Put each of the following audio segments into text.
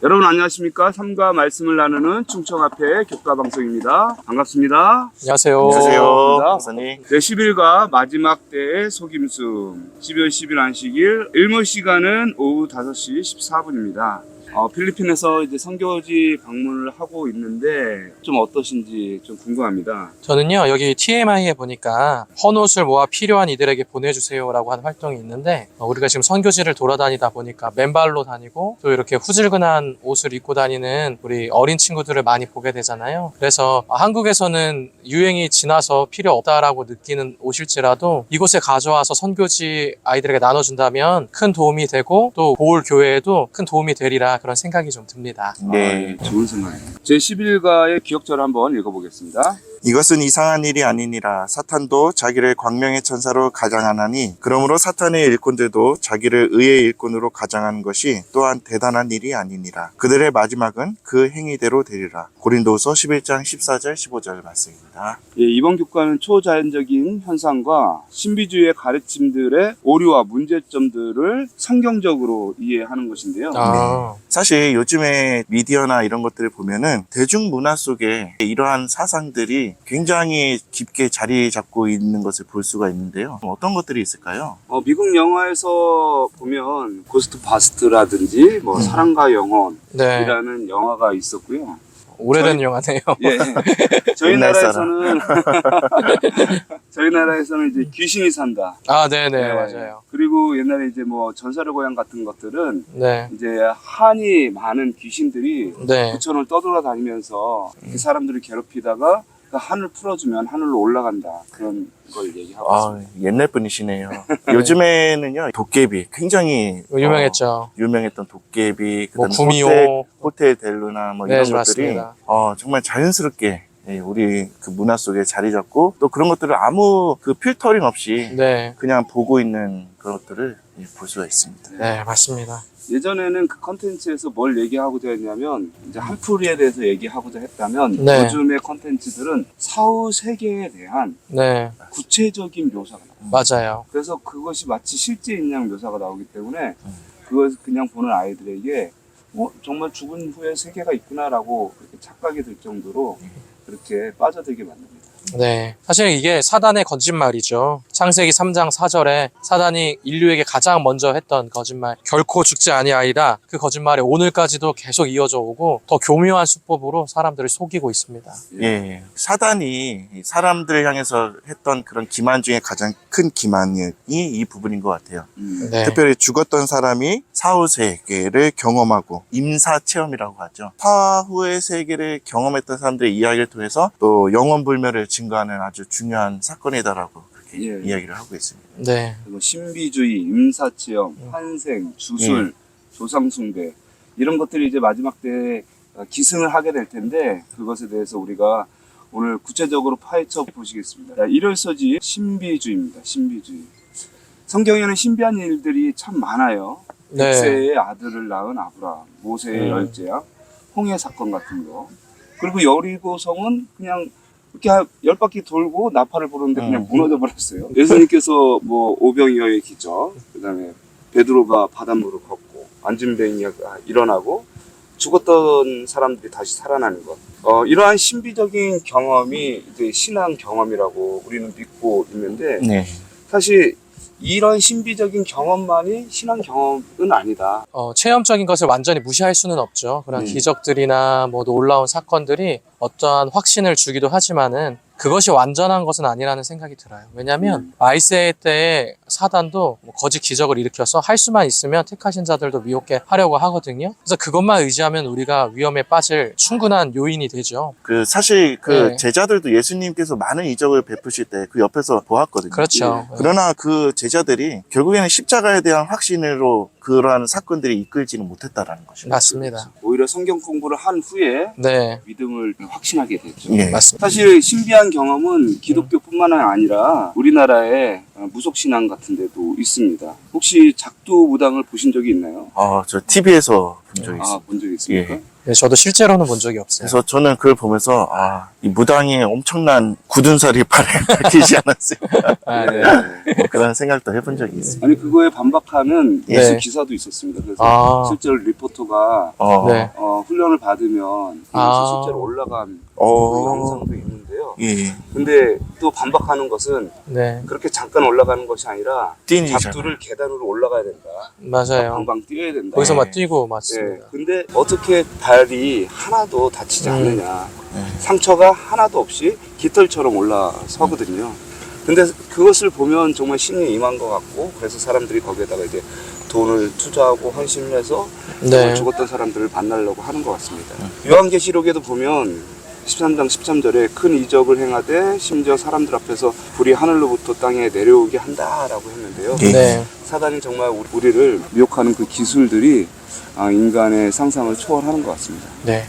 여러분 안녕하십니까? 삶과 말씀을 나누는 충청앞의 교과방송입니다. 반갑습니다. 안녕하세요. 안녕하세요, 박사님. 네, 10일과 마지막 때의 속임수 12월 10일 안식일 일몰 시간은 오후 5시 14분입니다. 필리핀에서 이제 선교지 방문을 하고 있는데 좀 어떠신지 좀 궁금합니다. 저는요, 여기 TMI에 보니까 헌옷을 모아 필요한 이들에게 보내주세요라고 하는 활동이 있는데, 우리가 지금 선교지를 돌아다니다 보니까 맨발로 다니고 또 이렇게 후질근한 옷을 입고 다니는 우리 어린 친구들을 많이 보게 되잖아요. 그래서 한국에서는 유행이 지나서 필요 없다라고 느끼는 옷일지라도 이곳에 가져와서 선교지 아이들에게 나눠준다면 큰 도움이 되고 또 보울 교회에도 큰 도움이 되리라 그런 생각이 좀 듭니다. 네. 좋은 생각이에요. 제 11일가의 기억절을 한번 읽어보겠습니다. 이것은 이상한 일이 아니니라. 사탄도 자기를 광명의 천사로 가장하나니 그러므로 사탄의 일꾼들도 자기를 의의 일꾼으로 가장하는 것이 또한 대단한 일이 아니니라. 그들의 마지막은 그 행위대로 되리라. 고린도후서 11장 14절 15절 말씀입니다. 예, 이번 교과는 초자연적인 현상과 신비주의의 가르침들의 오류와 문제점들을 성경적으로 이해하는 것인데요. 사실 요즘에 미디어나 이런 것들을 보면은 대중문화 속에 이러한 사상들이 굉장히 깊게 자리 잡고 있는 것을 볼 수가 있는데요. 어떤 것들이 있을까요? 미국 영화에서 보면 고스트 바스트라든지 사랑과 영혼이라는 네. 영화가 있었고요. 오래된 영화네요. 예. 저희 옛날 나라에서는 저희 나라에서는 이제 귀신이 산다. 네네, 네. 맞아요. 그리고 옛날에 이제 전설의 고향 같은 것들은 네. 이제 한이 많은 귀신들이 네. 부천을 떠돌아다니면서 그 사람들을 괴롭히다가 그 한을 풀어주면 하늘로 올라간다. 그런 걸 얘기하고 있습니다. 옛날 분이시네요. 요즘에는요, 도깨비 굉장히 유명했죠. 유명했던 도깨비, 그다음에 구미호. 호텔 델루나 네, 이런 것들이 맞습니다. 정말 자연스럽게 우리 그 문화 속에 자리 잡고 또 그런 것들을 아무 그 필터링 없이 네. 그냥 보고 있는 그런 것들을 볼 수가 있습니다. 네, 맞습니다. 예전에는 그 컨텐츠에서 뭘 얘기하고자 했냐면 이제 한풀이에 대해서 얘기하고자 했다면 네. 요즘의 컨텐츠들은 사후 세계에 대한 네, 구체적인 묘사가 나와요. 맞아요. 그래서 그것이 마치 실제인 양 묘사가 나오기 때문에 그걸 그냥 보는 아이들에게 정말 죽은 후에 세계가 있구나라고 그렇게 착각이 들 정도로 그렇게 빠져들게 만듭니다. 네. 사실 이게 사단의 거짓말이죠. 창세기 3장 4절에 사단이 인류에게 가장 먼저 했던 거짓말, 결코 죽지 아니하리라. 그 거짓말이 오늘까지도 계속 이어져 오고 더 교묘한 수법으로 사람들을 속이고 있습니다. 예, 사단이 사람들을 향해서 했던 그런 기만 중에 가장 큰 기만이 이 부분인 것 같아요. 네. 특별히 죽었던 사람이 사후 세계를 경험하고 임사 체험이라고 하죠. 사후의 세계를 경험했던 사람들의 이야기를 통해서 또 영원 불멸을 증거하는 아주 중요한 사건이다라고 그렇게 이야기를 하고 있습니다. 네. 그리고 신비주의, 임사체험, 환생, 주술, 조상숭배 이런 것들이 이제 마지막 때 기승을 하게 될 텐데 그것에 대해서 우리가 오늘 구체적으로 파헤쳐 보시겠습니다. 일월서지 신비주의입니다. 신비주의. 성경에는 신비한 일들이 참 많아요. 네. 백세의 아들을 낳은 아브라함, 모세의 열제야, 홍해 사건 같은 거. 그리고 여리고성은 그냥 이렇게 10바퀴 돌고 나팔을 부르는데 그냥 무너져 버렸어요. 예수님께서 오병이어의 기적, 그다음에 베드로가 바닷물을 걷고 안진뱅이가 일어나고 죽었던 사람들이 다시 살아나는 것. 이러한 신비적인 경험이 이제 신앙 경험이라고 우리는 믿고 있는데 사실 이런 신비적인 경험만이 신앙 경험은 아니다. 체험적인 것을 완전히 무시할 수는 없죠. 그런 기적들이나 놀라운 사건들이 어떠한 확신을 주기도 하지만은 그것이 완전한 것은 아니라는 생각이 들어요. 왜냐하면 말세 때의 사단도 거짓 기적을 일으켜서 할 수만 있으면 택하신 자들도 미혹게 하려고 하거든요. 그래서 그것만 의지하면 우리가 위험에 빠질 충분한 요인이 되죠. 사실 네. 제자들도 예수님께서 많은 이적을 베푸실 때 그 옆에서 보았거든요. 그렇죠. 그러나 그 제자들이 결국에는 십자가에 대한 확신으로 그러한 사건들이 이끌지는 못했다라는 것입니다. 맞습니다. 오히려 성경 공부를 한 후에 네, 믿음을 확신하게 됐죠. 맞습니다. 사실 신비한 경험은 기독교뿐만 아니라 우리나라의 무속신앙 같은 데도 있습니다. 혹시 작두무당을 보신 적이 있나요? 저 TV에서 본 적이 있습니다. 본 적이 있습니까? 네, 저도 실제로는 본 적이 없어요. 그래서 저는 그걸 보면서 이 무당의 엄청난 굳은 살이 발에 박히지 않았을까 아, 네. 뭐 그런 생각도 해본 적이 있어요. 아니 그거에 반박하는 네. 뉴스 기사도 있었습니다. 그래서 실제로 리포터가 네. 훈련을 받으면 실제로 올라간 그 영상도 있는데요. 예. 근데 또 반박하는 것은 네. 그렇게 잠깐 올라가는 것이 아니라 뛰는 잡두를 계단으로 올라가야 된다. 맞아요. 방방 뛰어야 된다. 거기서 네. 막 뛰고 예. 맞습니다. 근데 어떻게 발이 하나도 다치지 않느냐. 네. 상처가 하나도 없이 깃털처럼 올라서거든요. 근데 그것을 보면 정말 신이 임한 것 같고, 그래서 사람들이 거기에다가 이제 돈을 투자하고 헌신을 해서 네. 죽었던 사람들을 만나려고 하는 것 같습니다. 요한계시록에도 보면 13장 13절에 큰 이적을 행하되 심지어 사람들 앞에서 불이 하늘로부터 땅에 내려오게 한다라고 했는데요. 예. 네. 사단이 정말 우리를 미혹하는 그 기술들이 인간의 상상을 초월하는 것 같습니다. 네.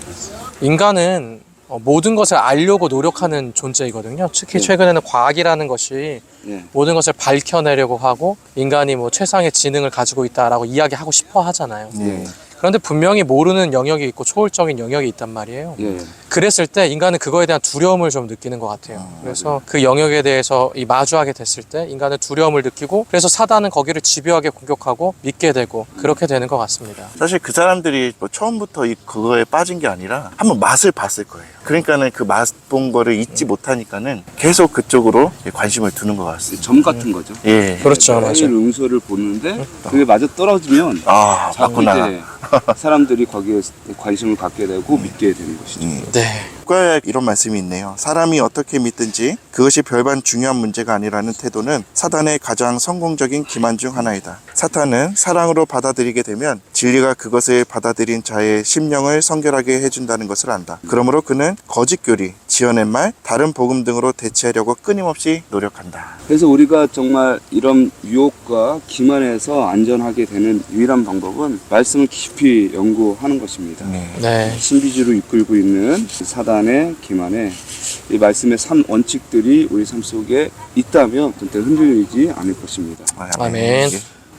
인간은 모든 것을 알려고 노력하는 존재이거든요. 특히 최근에는 과학이라는 것이 예. 모든 것을 밝혀내려고 하고 인간이 뭐 최상의 지능을 가지고 있다라고 이야기하고 싶어 하잖아요. 예. 그런데 분명히 모르는 영역이 있고 초월적인 영역이 있단 말이에요. 예. 그랬을 때 인간은 그거에 대한 두려움을 좀 느끼는 것 같아요. 그래서 그 영역에 대해서 마주하게 됐을 때 인간은 두려움을 느끼고, 그래서 사단은 거기를 집요하게 공격하고 믿게 되고 그렇게 되는 것 같습니다. 사실 그 사람들이 뭐 처음부터 그거에 빠진 게 아니라 한번 맛을 봤을 거예요. 그러니까는 그 맛 본 거를 잊지 못하니까는 계속 그쪽으로 관심을 두는 것 같습니다. 점 같은 거죠. 예. 그렇죠, 매일 맞아요. 응소를 보는데 그게 맞아 떨어지면 자꾸 맞구나. 이제 사람들이 거기에 관심을 갖게 되고 믿게 되는 것이죠. 네. 국가에 이런 말씀이 있네요. 사람이 어떻게 믿든지 그것이 별반 중요한 문제가 아니라는 태도는 사단의 가장 성공적인 기만 중 하나이다. 사탄은 사랑으로 받아들이게 되면 진리가 그것을 받아들인 자의 심령을 성결하게 해준다는 것을 안다. 그러므로 그는 거짓 교리, 지어낸 말, 다른 복음 등으로 대체하려고 끊임없이 노력한다. 그래서 우리가 정말 이런 유혹과 기만에서 안전하게 되는 유일한 방법은 말씀을 깊이 연구하는 것입니다. 네. 신비주의로 이끌고 있는 사단의 기만에 이 말씀의 3원칙들이 우리 삶 속에 있다면 절대 흔들리지 않을 것입니다. 아멘.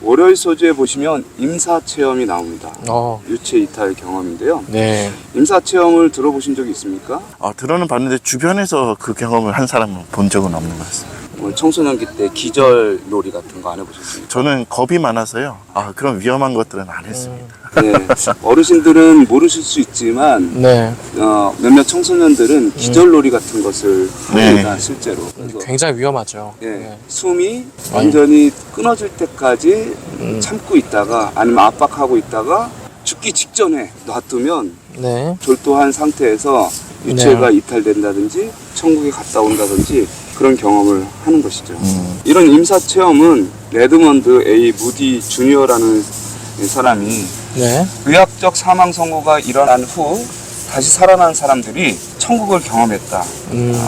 월요일 소주에 보시면 임사체험이 나옵니다. 어. 유체 이탈 경험인데요. 네. 임사체험을 들어보신 적이 있습니까? 들어는 봤는데 주변에서 그 경험을 한 사람은 본 적은 없는 것 같습니다. 청소년기 때 기절 놀이 같은 거 안 해보셨습니까? 저는 겁이 많아서요. 그런 위험한 것들은 안 했습니다. 네. 어르신들은 모르실 수 있지만 네. 몇몇 청소년들은 기절놀이 같은 것을 합니다. 실제로. 그래서 굉장히 위험하죠. 예, 숨이 완전히 끊어질 때까지 참고 있다가 아니면 압박하고 있다가 죽기 직전에 놔두면 네. 졸도한 상태에서 유체가 이탈된다든지 천국에 갔다 온다든지 그런 경험을 하는 것이죠. 이런 임사체험은 레드먼드 A 무디 주니어라는 사람이 네. 의학적 사망 선고가 일어난 후 다시 살아난 사람들이 천국을 경험했다.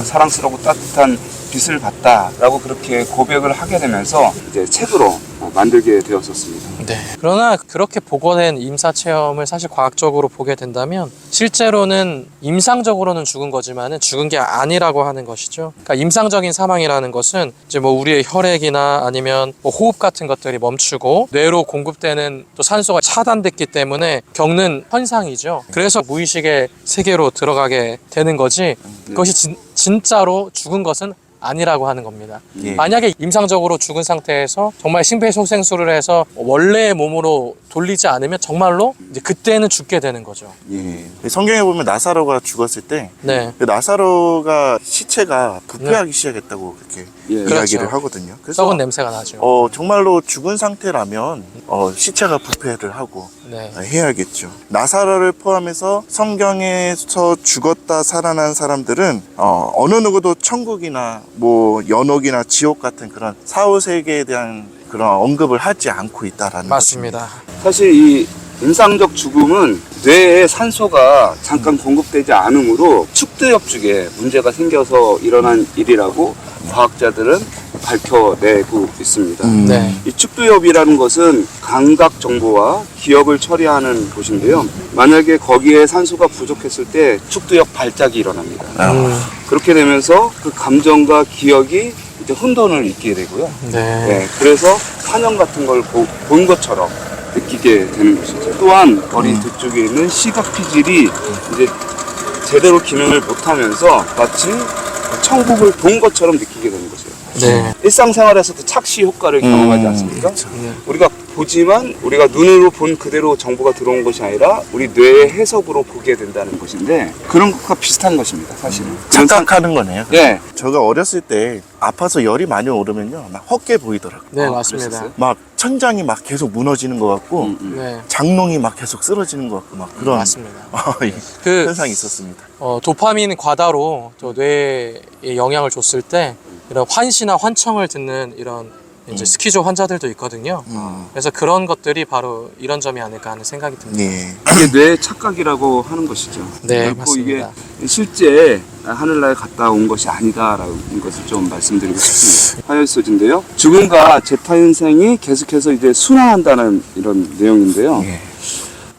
사랑스럽고 따뜻한 빛을 봤다라고 그렇게 고백을 하게 되면서 이제 책으로 만들게 되었었습니다. 네. 그러나 그렇게 복원된 임사 체험을 사실 과학적으로 보게 된다면 실제로는 임상적으로는 죽은 거지만은 죽은 게 아니라고 하는 것이죠. 그러니까 임상적인 사망이라는 것은 이제 뭐 우리의 혈액이나 아니면 뭐 호흡 같은 것들이 멈추고 뇌로 공급되는 또 산소가 차단됐기 때문에 겪는 현상이죠. 그래서 무의식의 세계로 들어가게 되는 거지. 그것이 진짜로 죽은 것은 아니라고 하는 겁니다. 예. 만약에 임상적으로 죽은 상태에서 정말 심폐소생술을 해서 원래의 몸으로 돌리지 않으면 정말로 이제 그때는 죽게 되는 거죠. 예. 성경에 보면 나사로가 죽었을 때 네. 그 나사로가 시체가 부패하기 시작했다고 그렇게 예. 이야기를 그렇죠. 하거든요. 그래서 썩은 냄새가 나죠. 정말로 죽은 상태라면 시체가 부패를 하고 네. 해야겠죠. 나사로를 포함해서 성경에서 죽었다 살아난 사람들은 어느 누구도 천국이나 뭐 연옥이나 지옥 같은 그런 사후 세계에 대한 그런 언급을 하지 않고 있다라는 맞습니다. 사실 이 임상적 죽음은 뇌에 산소가 잠깐 공급되지 않으므로 축두엽 쪽에 문제가 생겨서 일어난 일이라고 과학자들은 밝혀내고 있습니다. 네. 이 축두엽이라는 것은 감각 정보와 기억을 처리하는 곳인데요. 만약에 거기에 산소가 부족했을 때 축두엽 발작이 일어납니다. 그렇게 되면서 그 감정과 기억이 이제 혼돈을 잊게 되고요. 네. 네, 그래서 환영 같은 걸 본 것처럼 느끼게 되는 것이죠. 또한 머리 뒤쪽에 있는 시각 피질이 이제 제대로 기능을 못하면서 마치 천국을 본 것처럼 느끼게 되는 거죠. 네. 일상생활에서도 착시 효과를 경험하지 않습니까? 그렇죠. 우리가 보지만 우리가 눈으로 본 그대로 정보가 들어온 것이 아니라 우리 뇌의 해석으로 보게 된다는 것인데 그런 것과 비슷한 것입니다, 사실은. 착각하는 거네요. 예. 제가 어렸을 때 아파서 열이 많이 오르면요, 막 헛게 보이더라고요. 네, 아, 맞습니다. 그랬었어요? 막 천장이 막 계속 무너지는 것 같고 네, 장롱이 막 계속 쓰러지는 것 같고 막 그런 맞습니다. 이 그 현상이 있었습니다. 도파민 과다로 또 뇌에 영향을 줬을 때 이런 환시나 환청을 듣는 이런 이제 스키조 환자들도 있거든요. 그래서 그런 것들이 바로 이런 점이 아닐까 하는 생각이 듭니다. 네. 이게 뇌의 착각이라고 하는 것이죠. 네, 결코 맞습니다. 이게 실제 하늘나라에 갔다 온 것이 아니다라는 것을 좀 말씀드리고 싶습니다. 화요소지인데요. 죽음과 재타인생이 계속해서 이제 순환한다는 이런 내용인데요. 예.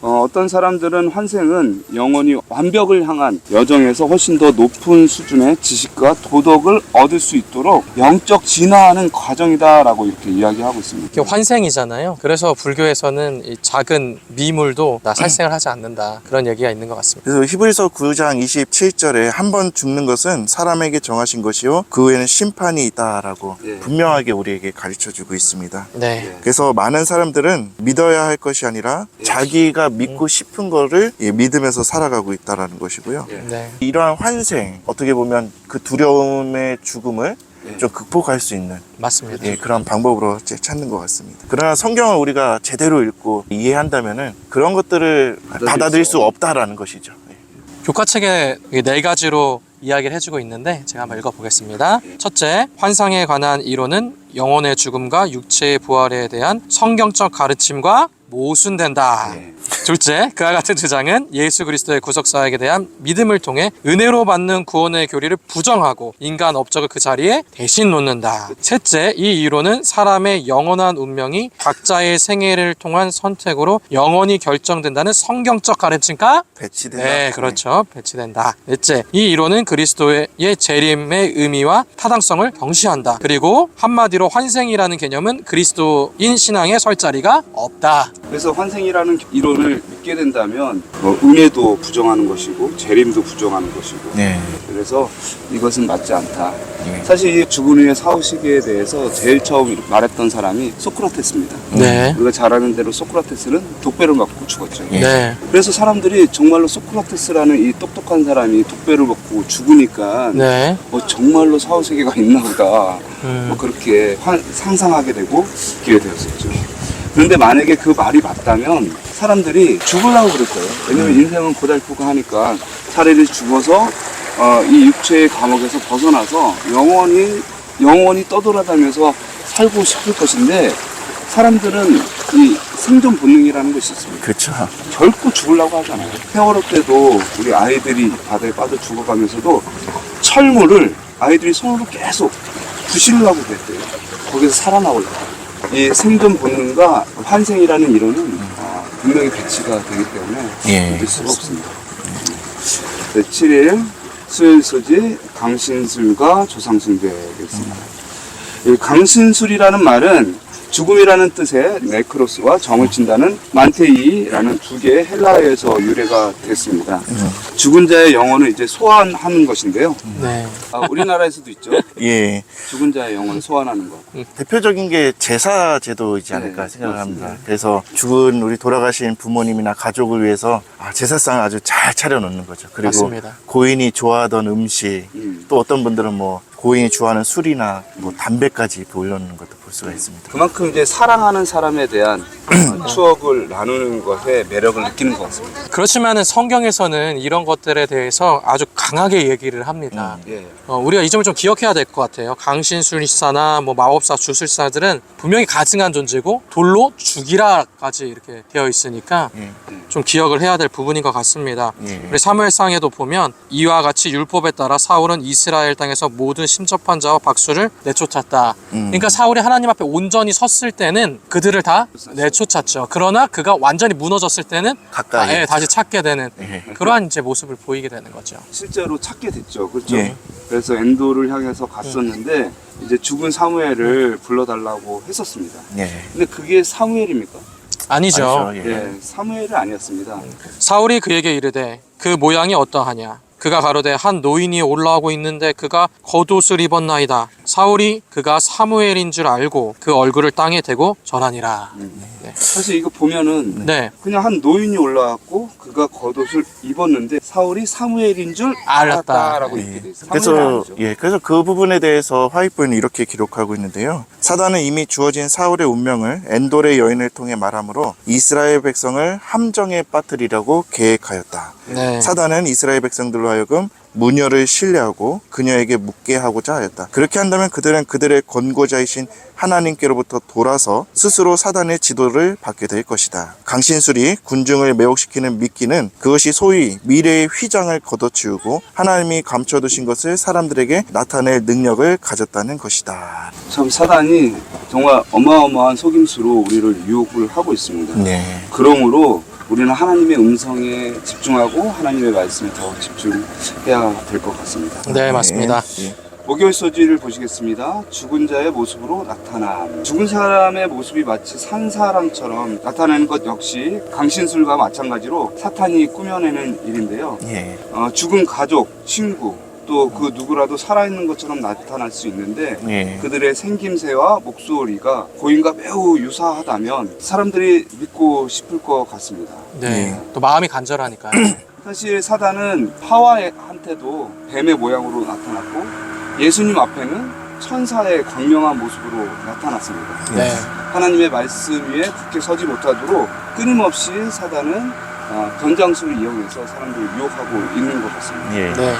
어떤 사람들은 환생은 영원히 완벽을 향한 여정에서 훨씬 더 높은 수준의 지식과 도덕을 얻을 수 있도록 영적 진화하는 과정이다라고 이렇게 이야기하고 있습니다. 이게 환생이잖아요. 그래서 불교에서는 이 작은 미물도 다 살생을 하지 않는다. 그런 얘기가 있는 것 같습니다. 그래서 히브리서 9장 27절에 한 번 죽는 것은 사람에게 정하신 것이요 그 후에는 심판이 있다라고 예. 분명하게 우리에게 가르쳐주고 있습니다. 네. 그래서 많은 사람들은 믿어야 할 것이 아니라 자기가 믿고 싶은 거를 믿으면서 살아가고 있다라는 것이고요. 예. 네. 이러한 환생, 어떻게 보면 그 두려움의 죽음을 예. 좀 극복할 수 있는 맞습니다. 그런 방법으로 찾는 것 같습니다. 그러나 성경을 우리가 제대로 읽고 이해한다면은 그런 것들을 받아들일 수 없다라는 것이죠. 교과책에 네 가지로 이야기를 해주고 있는데 제가 한번 읽어보겠습니다. 첫째, 환상에 관한 이론은 영혼의 죽음과 육체의 부활에 대한 성경적 가르침과 모순된다. 네. 둘째, 그와 같은 주장은 예수 그리스도의 구속사역에 대한 믿음을 통해 은혜로 받는 구원의 교리를 부정하고 인간 업적을 그 자리에 대신 놓는다. 셋째, 이 이론은 사람의 영원한 운명이 각자의 생애를 통한 선택으로 영원히 결정된다는 성경적 가르침과 배치된다. 네, 그렇죠. 배치된다. 넷째, 이 이론은 그리스도의 재림의 의미와 타당성을 경시한다. 그리고 한마디로 환생이라는 개념은 그리스도인 신앙에 설 자리가 없다. 그래서 환생이라는 이론을 믿게 된다면 은혜도 부정하는 것이고 재림도 부정하는 것이고 네. 그래서 이것은 맞지 않다. 네. 사실 이 죽은 후의 사후시기에 대해서 제일 처음 말했던 사람이 소크라테스입니다. 네. 우리가 잘 아는 대로 소크라테스는 독배를 맞고 죽었죠. 네. 그래서 사람들이 정말로 소크라테스라는 이 똑똑한 사람이 독배를 먹고 죽으니까 네. 정말로 사후세계가 있나 보다 음. 그렇게 상상하게 되고 기게 되었었죠. 그런데 만약에 그 말이 맞다면 사람들이 죽으려고 그럴 거예요. 왜냐면 인생은 고달프고 하니까 차라리 죽어서 이 육체의 감옥에서 벗어나서 영원히 떠돌아다니면서 살고 싶을 것인데 사람들은 이 생존 본능이라는 것이 있습니다. 그렇죠. 결코 죽으려고 하잖아요. 세월호 때도 우리 아이들이 바다에 빠져 죽어가면서도 철물을 아이들이 손으로 계속 부시려고 그랬대요. 거기서 살아나오려고. 이 생존 본능과 환생이라는 이론은 분명히 배치가 되기 때문에 믿을 수가 없습니다. 네, 7일 수요일소지 강신술과 조상숭배겠습니다. 이 강신술이라는 말은 죽음이라는 뜻의 네크로스와 정을 친다는 만테이라는 두 개의 헬라어에서 유래가 됐습니다. 죽은 자의 영혼을 이제 소환하는 것인데요. 네. 우리나라에서도 있죠. 예. 죽은 자의 영혼을 소환하는 것. 대표적인 게 제사 제도이지 않을까 네, 생각을 합니다. 맞습니다. 그래서 죽은 우리 돌아가신 부모님이나 가족을 위해서 제사상을 아주 잘 차려놓는 거죠. 그리고 맞습니다. 고인이 좋아하던 음식, 음. 또 어떤 분들은 뭐 고인이 좋아하는 술이나 뭐 담배까지 이렇게 올려놓는 것도 볼 수가 있습니다. 그만큼 이제 사랑하는 사람에 대한 추억을 나누는 것에 매력을 느끼는 것 같습니다. 그렇지만은 성경에서는 이런 것들에 대해서 아주 강하게 얘기를 합니다. 예. 우리가 이 점을 좀 기억해야 될 것 같아요. 강신술사나 뭐 마법사, 주술사들은 분명히 가증한 존재고 돌로 죽이라까지 이렇게 되어 있으니까 좀 기억을 해야 될 부분인 것 같습니다. 우리 사무엘상에도 보면 이와 같이 율법에 따라 사울은 이스라엘 땅에서 모든 심접한 자와 박수를 내쫓았다. 그러니까 사울이 하나님 앞에 온전히 섰을 때는 그들을 다 내쫓았죠. 그러나 그가 완전히 무너졌을 때는 가까이 다시 찾게 되는 예. 그러한 이제 모습을 보이게 되는 거죠. 실제로 찾게 됐죠. 그렇죠. 예. 그래서 엔도를 향해서 갔었는데 이제 죽은 사무엘을 불러달라고 했었습니다. 예. 근데 그게 사무엘입니까? 아니죠. 아니죠. 예. 예, 사무엘은 아니었습니다. 사울이 그에게 이르되 그 모양이 어떠하냐? 그가 가로되 한 노인이 올라오고 있는데 그가 겉옷을 입었나이다. 사울이 그가 사무엘인 줄 알고 그 얼굴을 땅에 대고 절하니라. 사실 이거 보면은 네, 그냥 한 노인이 올라왔고 그가 겉옷을 입었는데 사울이 사무엘인 줄 알았다. 알았다라고 예. 이렇게 돼 있어요. 그래서 사무엘은 아니죠. 그래서 그 부분에 대해서 화이프는 이렇게 기록하고 있는데요. 사단은 이미 주어진 사울의 운명을 엔돌의 여인을 통해 말하므로 이스라엘 백성을 함정에 빠뜨리려고 계획하였다. 네. 사단은 이스라엘 백성들로 하여금 무녀를 신뢰하고 그녀에게 묻게 하고자 하였다. 그렇게 한다면 그들은 그들의 권고자이신 하나님께로부터 돌아서 스스로 사단의 지도를 받게 될 것이다. 강신술이 군중을 매혹시키는 미끼는 그것이 소위 미래의 휘장을 걷어치우고 하나님이 감춰두신 것을 사람들에게 나타낼 능력을 가졌다는 것이다. 참 사단이 정말 어마어마한 속임수로 우리를 유혹을 하고 있습니다. 네. 그러므로 우리는 하나님의 음성에 집중하고 하나님의 말씀에 더 집중해야 될 것 같습니다. 네, 맞습니다. 네. 목요일 소지를 보시겠습니다. 죽은 자의 모습으로 나타남. 죽은 사람의 모습이 마치 산 사람처럼 나타나는 것 역시 강신술과 마찬가지로 사탄이 꾸며내는 일인데요. 예. 죽은 가족, 친구, 또 그 누구라도 살아있는 것처럼 나타날 수 있는데 예. 그들의 생김새와 목소리가 고인과 매우 유사하다면 사람들이 믿고 싶을 것 같습니다. 네. 또 마음이 간절하니까요. 사실 사단은 하와한테도 뱀의 모양으로 나타났고 예수님 앞에는 천사의 광명한 모습으로 나타났습니다. 네. 하나님의 말씀 위에 굳게 서지 못하도록 끊임없이 사단은 변장술을 이용해서 사람들을 유혹하고 있는 것 같습니다. 예. 네.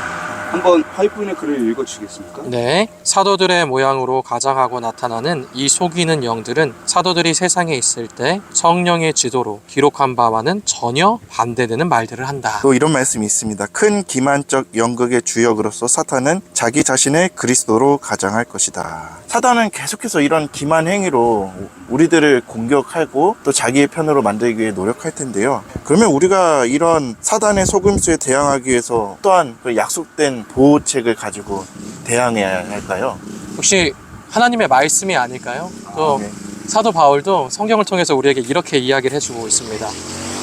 한번 화이프의 글을 읽어주시겠습니까? 네. 사도들의 모양으로 가장하고 나타나는 이 속이는 영들은 사도들이 세상에 있을 때 성령의 지도로 기록한 바와는 전혀 반대되는 말들을 한다. 또 이런 말씀이 있습니다. 큰 기만적 연극의 주역으로서 사탄은 자기 자신을 그리스도로 가장할 것이다. 사단은 계속해서 이런 기만 행위로 우리들을 공격하고 또 자기의 편으로 만들기 위해 노력할 텐데요. 그러면 우리가 이런 사단의 속임수에 대항하기 위해서 또한 그 약속된 보호책을 가지고 대항해야 할까요? 혹시 하나님의 말씀이 아닐까요? 또 네. 사도 바울도 성경을 통해서 우리에게 이렇게 이야기를 해주고 있습니다.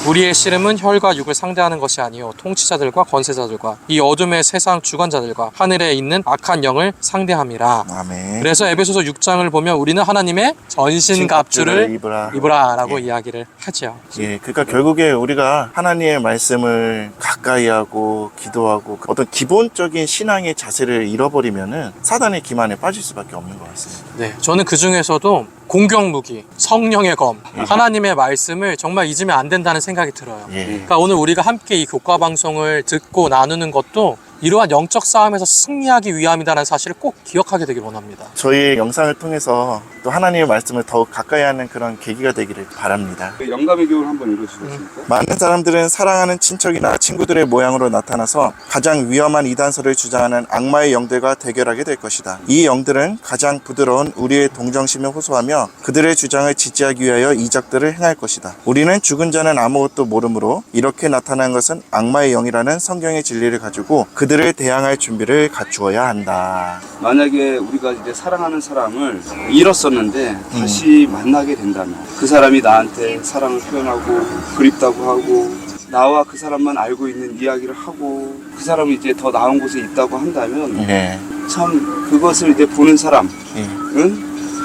우리의 씨름은 혈과 육을 상대하는 것이 아니요 통치자들과 권세자들과 이 어둠의 세상 주관자들과 하늘에 있는 악한 영을 상대함이라. 아멘. 그래서 에베소서 6장을 보면 우리는 하나님의 전신갑주를 입으라라고 이야기를 하죠. 예, 그러니까 결국에 우리가 하나님의 말씀을 가까이 하고 기도하고 어떤 기본적인 신앙의 자세를 잃어버리면은 사단의 기만에 빠질 수밖에 없는 것 같습니다. 네, 저는 그 중에서도 공격무기, 성령의 검, 하나님의 말씀을 정말 잊으면 안 된다는 생각이 들어요. 예. 그러니까 오늘 우리가 함께 이 교과 방송을 듣고 나누는 것도 이러한 영적 싸움에서 승리하기 위함이라는 사실을 꼭 기억하게 되길 원합니다. 저희 영상을 통해서 또 하나님의 말씀을 더욱 가까이 하는 그런 계기가 되기를 바랍니다. 영감의 교훈 한번 읽어주시겠습니까? 많은 사람들은 사랑하는 친척이나 친구들의 모양으로 나타나서 가장 위험한 이단설을 주장하는 악마의 영들과 대결하게 될 것이다. 이 영들은 가장 부드러운 우리의 동정심에 호소하며 그들의 주장을 지지하기 위하여 이적들을 행할 것이다. 우리는 죽은 자는 아무것도 모르므로 이렇게 나타난 것은 악마의 영이라는 성경의 진리를 가지고 그들을 대항할 준비를 갖추어야 한다. 만약에 우리가 이제 사랑하는 사람을 잃었었는데 다시 만나게 된다면 그 사람이 나한테 사랑을 표현하고 그립다고 하고 나와 그 사람만 알고 있는 이야기를 하고 그 사람이 이제 더 나은 곳에 있다고 한다면 예. 참 그것을 이제 보는 사람은 예.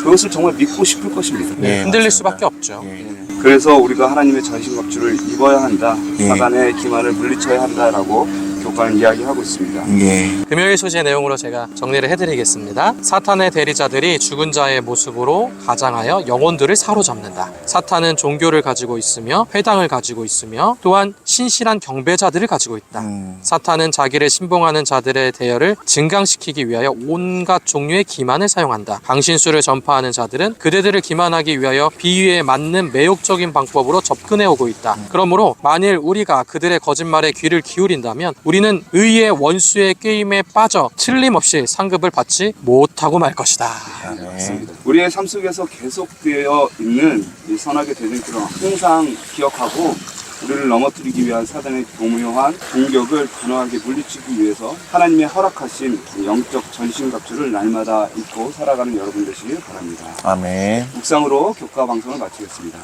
그것을 정말 믿고 싶을 것입니다. 예, 흔들릴 맞습니다. 수밖에 없죠. 예. 그래서 우리가 하나님의 전신갑주를 입어야 한다. 예. 사단의 기만을 물리쳐야 한다라고 교과는 이야기하고 있습니다. 예. 금요일 소재 내용으로 제가 정리를 해드리겠습니다. 사탄의 대리자들이 죽은 자의 모습으로 가장하여 영혼들을 사로잡는다. 사탄은 종교를 가지고 있으며 회당을 가지고 있으며 또한 신실한 경배자들을 가지고 있다. 사탄은 자기를 신봉하는 자들의 대열을 증강시키기 위하여 온갖 종류의 기만을 사용한다. 강신술을 전파하는 자들은 그대들을 기만하기 위하여 비위에 맞는 매혹적인 방법으로 접근해 오고 있다. 그러므로 만일 우리가 그들의 거짓말에 귀를 기울인다면 우리는 의의 원수의 게임에 빠져 틀림없이 상급을 받지 못하고 말 것이다. 네. 우리의 삶 속에서 계속되어 있는 이 선하게 되는 그런 항상 기억하고 우리를 넘어뜨리기 위한 사단의 교묘한 공격을 단호하게 물리치기 위해서 하나님의 허락하신 영적 전신갑주를 날마다 입고 살아가는 여러분 되시길 바랍니다. 아멘. 묵상으로 교과 방송을 마치겠습니다.